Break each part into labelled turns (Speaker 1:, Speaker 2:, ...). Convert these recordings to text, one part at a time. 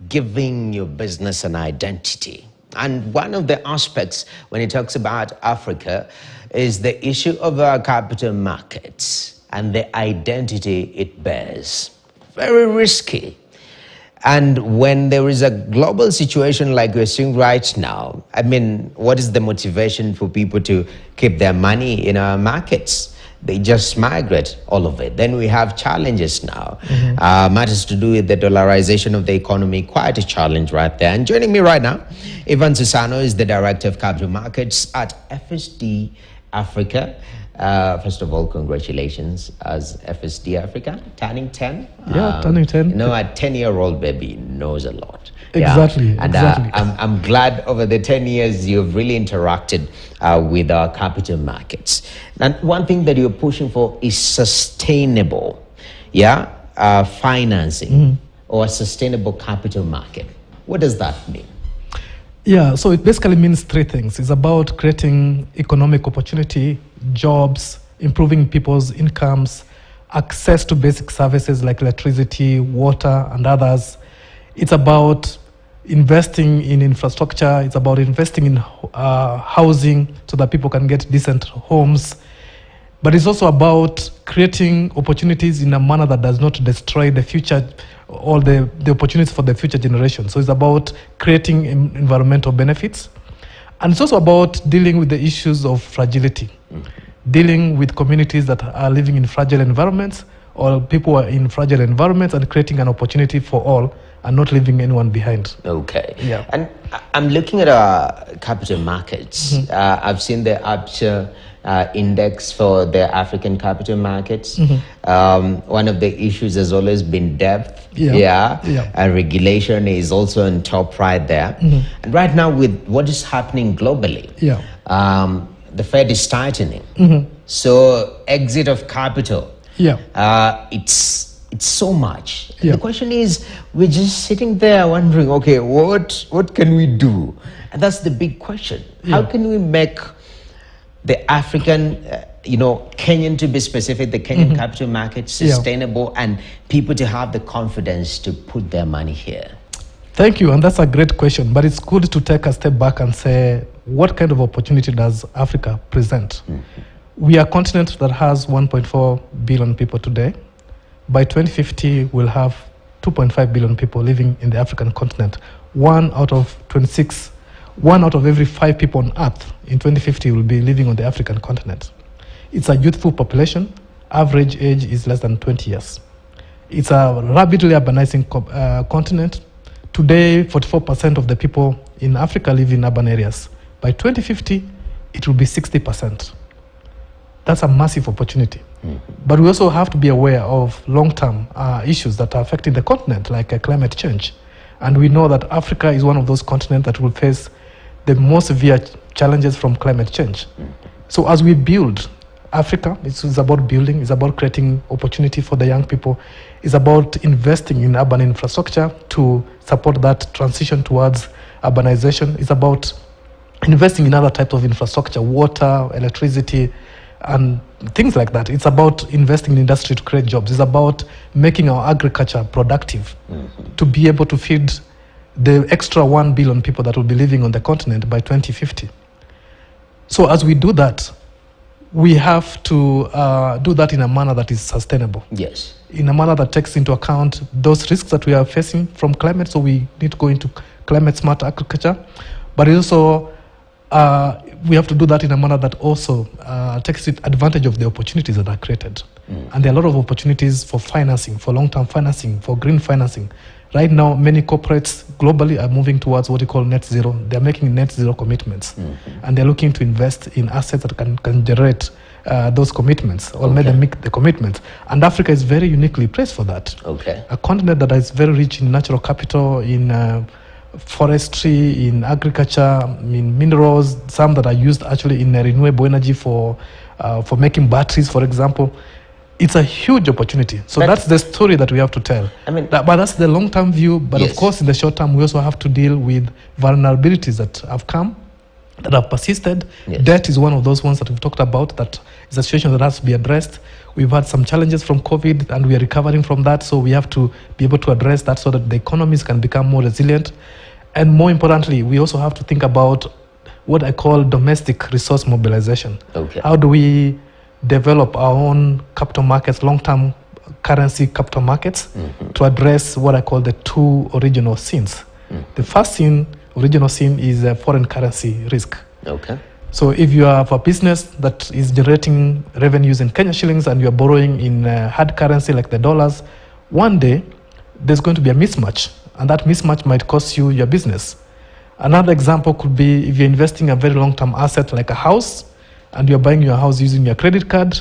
Speaker 1: giving your business an identity. And one of the aspects when it talks about Africa is the issue of our capital markets and the identity it bears. Very risky. And when there is a global situation like we're seeing right now, I mean, what is the motivation for people to keep their money in our markets? They just migrate, all of it. Then we have challenges now. Matters to do with the dollarization of the economy, quite a challenge right there. And joining me right now, Osano is the Director of Capital Markets at FSD Africa. First of all, congratulations as FSD Africa, turning 10.
Speaker 2: Yeah, turning 10.
Speaker 1: You know, a 10-year-old baby knows a lot.
Speaker 2: Exactly,
Speaker 1: yeah. And
Speaker 2: exactly.
Speaker 1: I'm glad over the 10 years you've really interacted with our capital markets. And one thing that you're pushing for is sustainable, financing or a sustainable capital market. What does that mean?
Speaker 2: Yeah, so it basically means three things. It's about creating economic opportunity, jobs, improving people's incomes, access to basic services like electricity, water, and others. It's about investing in infrastructure. It's about investing in housing so that people can get decent homes. But it's also about creating opportunities in a manner that does not destroy the future, all the opportunities for the future generation. So it's about creating environmental benefits. And it's also about dealing with the issues of fragility, dealing with communities that are living in fragile environments or people who are in fragile environments and creating an opportunity for all and not leaving anyone behind.
Speaker 1: Okay.
Speaker 2: Yeah.
Speaker 1: And I'm looking at our capital markets. I've seen the Upshur index for the African capital markets. One of the issues has always been depth. And regulation is also on top right there. And right now with what is happening globally, the Fed is tightening. So exit of capital, it's so much. The question is, we're just sitting there wondering, okay, what can we do? And that's the big question. How can we make the African, Kenyan to be specific, the Kenyan capital market sustainable and people to have the confidence to put their money here?
Speaker 2: Thank you, and that's a great question. But it's good to take a step back and say, what kind of opportunity does Africa present? We are a continent that has 1.4 billion people today. By 2050, we'll have 2.5 billion people living in the African continent. One out of every 5 people on Earth in 2050 will be living on the African continent. It's a youthful population. Average age is less than 20 years. It's a rapidly urbanizing continent. Today, 44% of the people in Africa live in urban areas. By 2050, it will be 60%. That's a massive opportunity. But we also have to be aware of long-term issues that are affecting the continent, like climate change. And we know that Africa is one of those continents that will face the most severe challenges from climate change. So as we build Africa, it's about building, it's about creating opportunity for the young people, it's about investing in urban infrastructure to support that transition towards urbanization, it's about investing in other types of infrastructure, water, electricity, and things like that. It's about investing in industry to create jobs. It's about making our agriculture productive to be able to feed the extra 1 billion people that will be living on the continent by 2050. So as we do that, we have to do that in a manner that is sustainable.
Speaker 1: Yes.
Speaker 2: In a manner that takes into account those risks that we are facing from climate, so we need to go into climate-smart agriculture. But also, we have to do that in a manner that also takes advantage of the opportunities that are created. And there are a lot of opportunities for financing, for long-term financing, for green financing. Right now, many corporates globally are moving towards what we call net zero. They're making net zero commitments. And they're looking to invest in assets that can generate those commitments or make them make the commitments. And Africa is very uniquely placed for that. A continent that is very rich in natural capital, in forestry, in agriculture, in minerals, some that are used actually in renewable energy for making batteries, for example. It's a huge opportunity. So that's the story that we have to tell. But that's the long-term view. But of course, in the short term, we also have to deal with vulnerabilities that have come that have persisted.
Speaker 1: Yes.
Speaker 2: Debt is one of those ones that we've talked about, that is a situation that has to be addressed. We've had some challenges from COVID and we are recovering from that, so we have to be able to address that so that the economies can become more resilient. And more importantly, we also have to think about what I call domestic resource mobilization.
Speaker 1: Okay.
Speaker 2: How do we develop our own capital markets, long-term currency capital markets, to address what I call the two original sins? The first original sin is a foreign currency risk.
Speaker 1: Okay.
Speaker 2: So if you have a business that is generating revenues in Kenya shillings and you're borrowing in hard currency like the dollars, one day there's going to be a mismatch, and that mismatch might cost you your business. Another example could be if you're investing a very long-term asset like a house and you're buying your house using your credit card.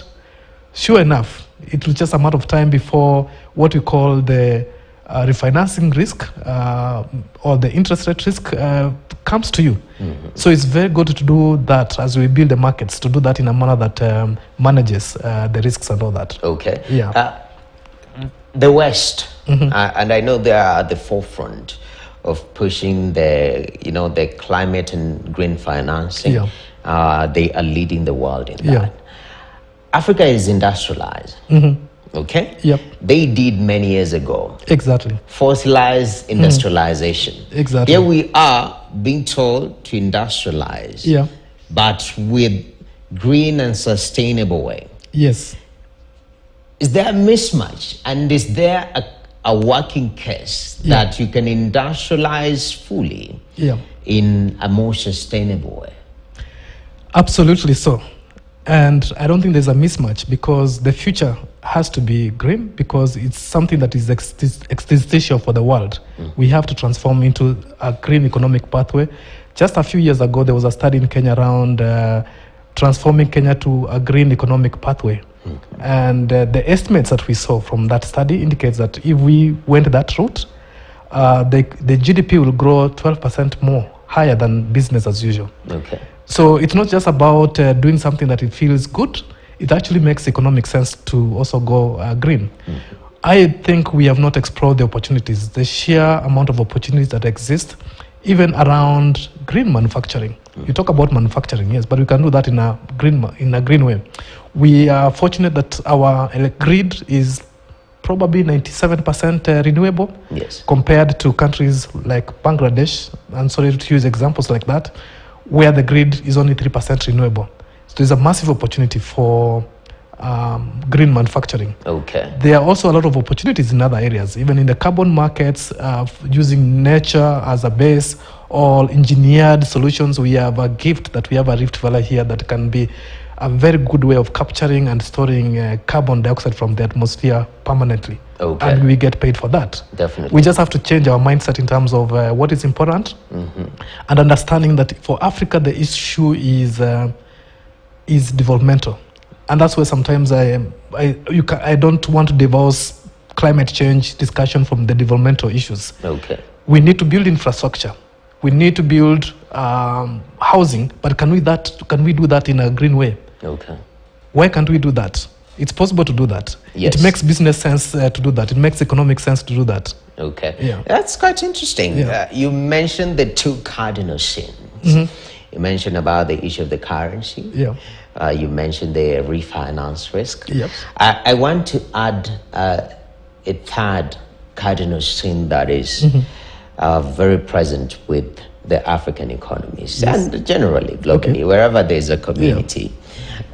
Speaker 2: Sure enough, it will just a matter of time before what we call the refinancing risk or the interest rate risk comes to you. So it's very good to do that as we build the markets, to do that in a manner that manages the risks and all that.
Speaker 1: Okay.
Speaker 2: Yeah.
Speaker 1: The West, and I know they are at the forefront of pushing the climate and green financing.
Speaker 2: Yeah.
Speaker 1: They are leading the world in that.
Speaker 2: Yeah.
Speaker 1: Africa is industrialized. Okay?
Speaker 2: Yep.
Speaker 1: They did many years ago.
Speaker 2: Exactly.
Speaker 1: Fossilized industrialization.
Speaker 2: Exactly.
Speaker 1: Here we are being told to industrialize.
Speaker 2: Yeah.
Speaker 1: But with green and sustainable way.
Speaker 2: Yes.
Speaker 1: Is there a mismatch, and is there a working case that you can industrialize fully in a more sustainable way?
Speaker 2: Absolutely so. And I don't think there's a mismatch, because the future has to be green, because it's something that is existential for the world. We have to transform into a green economic pathway. Just a few years ago, there was a study in Kenya around transforming Kenya to a green economic pathway. And the estimates that we saw from that study indicates that if we went that route, the GDP will grow 12% more, higher than business as usual.
Speaker 1: Okay.
Speaker 2: So it's not just about doing something that it feels good. It actually makes economic sense to also go green. I think we have not explored the opportunities, the sheer amount of opportunities that exist, even around green manufacturing. You talk about manufacturing, yes, but we can do that in a green way. We are fortunate that our grid is probably 97% renewable,
Speaker 1: yes,
Speaker 2: compared to countries like Bangladesh, and sorry to use examples like that, where the grid is only 3% renewable. So there's a massive opportunity for green manufacturing.
Speaker 1: Okay.
Speaker 2: There are also a lot of opportunities in other areas, even in the carbon markets, using nature as a base, or engineered solutions. We have a gift that we have a Rift Valley here that can be a very good way of capturing and storing carbon dioxide from the atmosphere permanently.
Speaker 1: Okay.
Speaker 2: And we get paid for that.
Speaker 1: Definitely.
Speaker 2: We just have to change our mindset in terms of what is important, and understanding that for Africa the issue is developmental. And that's where sometimes I don't want to divorce climate change discussion from the developmental issues.
Speaker 1: Okay.
Speaker 2: We need to build infrastructure. We need to build housing, but can we do that in a green way?
Speaker 1: Okay.
Speaker 2: Why can't we do that? It's possible to do that.
Speaker 1: Yes.
Speaker 2: It makes business sense to do that. It makes economic sense to do that.
Speaker 1: Okay.
Speaker 2: Yeah.
Speaker 1: That's quite interesting.
Speaker 2: Yeah.
Speaker 1: You mentioned the two cardinal sins. You mentioned about the issue of the currency.
Speaker 2: Yeah.
Speaker 1: You mentioned the refinance risk.
Speaker 2: Yep.
Speaker 1: I want to add a third cardinal sin that is very present with the African economies, and generally, globally, wherever there's a community.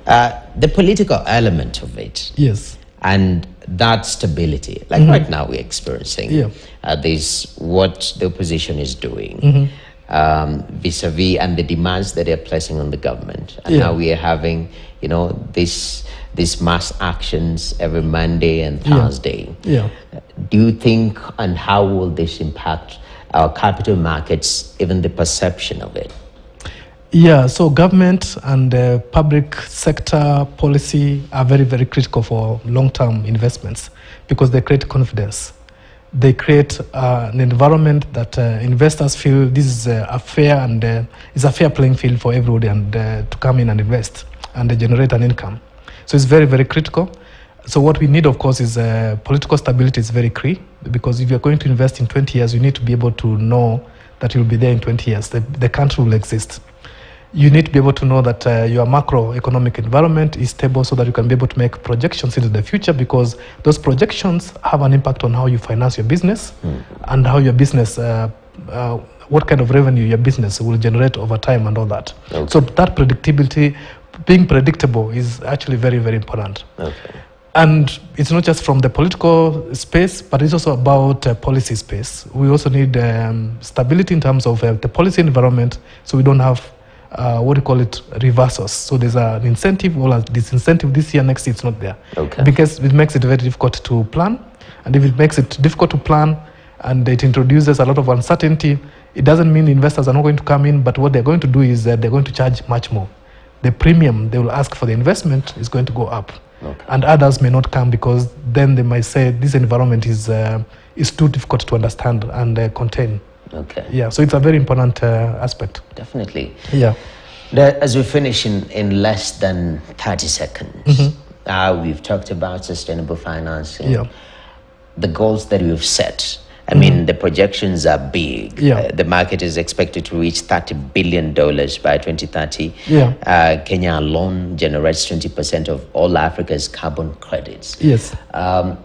Speaker 1: The political element of it.
Speaker 2: Yes.
Speaker 1: And that stability. Like right now we're experiencing this, what the opposition is doing vis-a-vis and the demands that they're placing on the government. And now we are having, these mass actions every Monday and Thursday.
Speaker 2: Yeah.
Speaker 1: Do you think, and how will this impact our capital markets, even the perception of it?
Speaker 2: Yeah, so government and public sector policy are very, very critical for long-term investments, because they create confidence. They create an environment that investors feel this is a fair and is a fair playing field for everybody and to come in and invest and generate an income. So it's very, very critical. So what we need, of course, is political stability is very key, because if you're going to invest in 20 years, you need to be able to know that you'll be there in 20 years. The country will exist. you need to be able to know that your macroeconomic environment is stable so that you can be able to make projections into the future, because those projections have an impact on how you finance your business and how your business, what kind of revenue your business will generate over time and all that. Okay. So that predictability, being predictable, is actually very, very important. Okay. And it's not just from the political space, but it's also about policy space. We also need stability in terms of the policy environment, so we don't have what do you call it, reversals. So there's an incentive or a disincentive this year, next year it's not there. Okay. Because it makes it very difficult to plan. And if it makes it difficult to plan and it introduces a lot of uncertainty, it doesn't mean investors are not going to come in, but what they're going to do is that they're going to charge much more. The premium they will ask for the investment is going to go up. Okay. And others may not come because then they might say this environment is too difficult to understand and contain. Okay. Yeah, so it's a very important aspect.
Speaker 1: Definitely.
Speaker 2: Yeah.
Speaker 1: As we finish in less than 30 seconds, we've talked about sustainable financing, the goals that we've set. I mean, the projections are big. Yeah. The market is expected to reach $30 billion by 2030. Yeah. Kenya alone generates 20% of all Africa's carbon credits.
Speaker 2: Yes.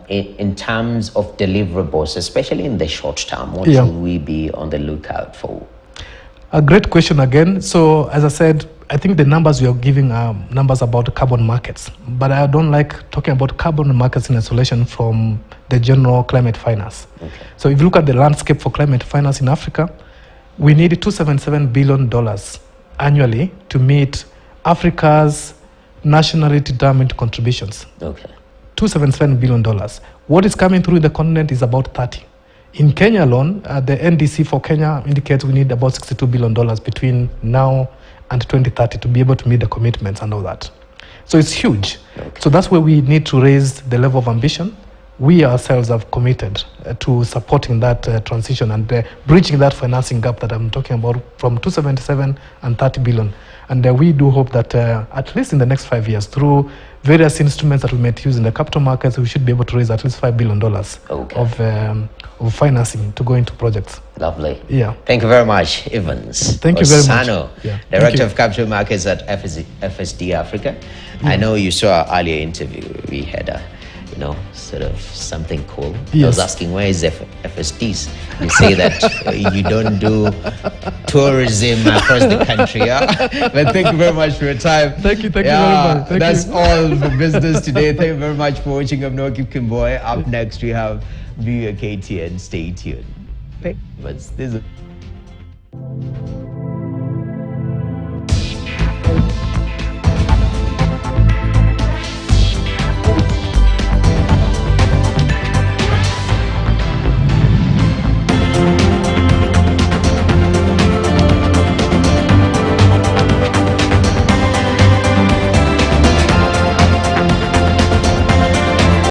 Speaker 1: In terms of deliverables, especially in the short term, what should we be on the lookout for?
Speaker 2: A great question again. So, as I said, I think the numbers we are giving are numbers about carbon markets, but I don't like talking about carbon markets in isolation from the general climate finance. Okay. So if you look at the landscape for climate finance in Africa, we need $277 billion annually to meet Africa's nationally determined contributions. Okay. $277 billion. What is coming through the continent is about 30. In Kenya alone, the NDC for Kenya indicates we need about $62 billion between now and 2030 to be able to meet the commitments and all that. So it's huge. Okay. So that's where we need to raise the level of ambition. We ourselves have committed to supporting that transition and bridging that financing gap that I'm talking about from 277 and 30 billion. And we do hope that at least in the next 5 years, through various instruments that we might use in the capital markets, we should be able to raise at least $5 billion of financing to go into projects.
Speaker 1: Lovely.
Speaker 2: Yeah.
Speaker 1: Thank you very much, Evans.
Speaker 2: Thank you very much.
Speaker 1: Osano, Director of Capital Markets at FSD Africa. I know you saw our earlier interview. We had sort of something cool. Yes. I was asking, where is FSDs? You say that you don't do tourism across the country. But thank you very much for your time.
Speaker 2: Thank you very much.
Speaker 1: That's all for business today. Thank you very much for watching. I'm Noah Kimboy. Up next, we have View Your KTN. Stay tuned. This is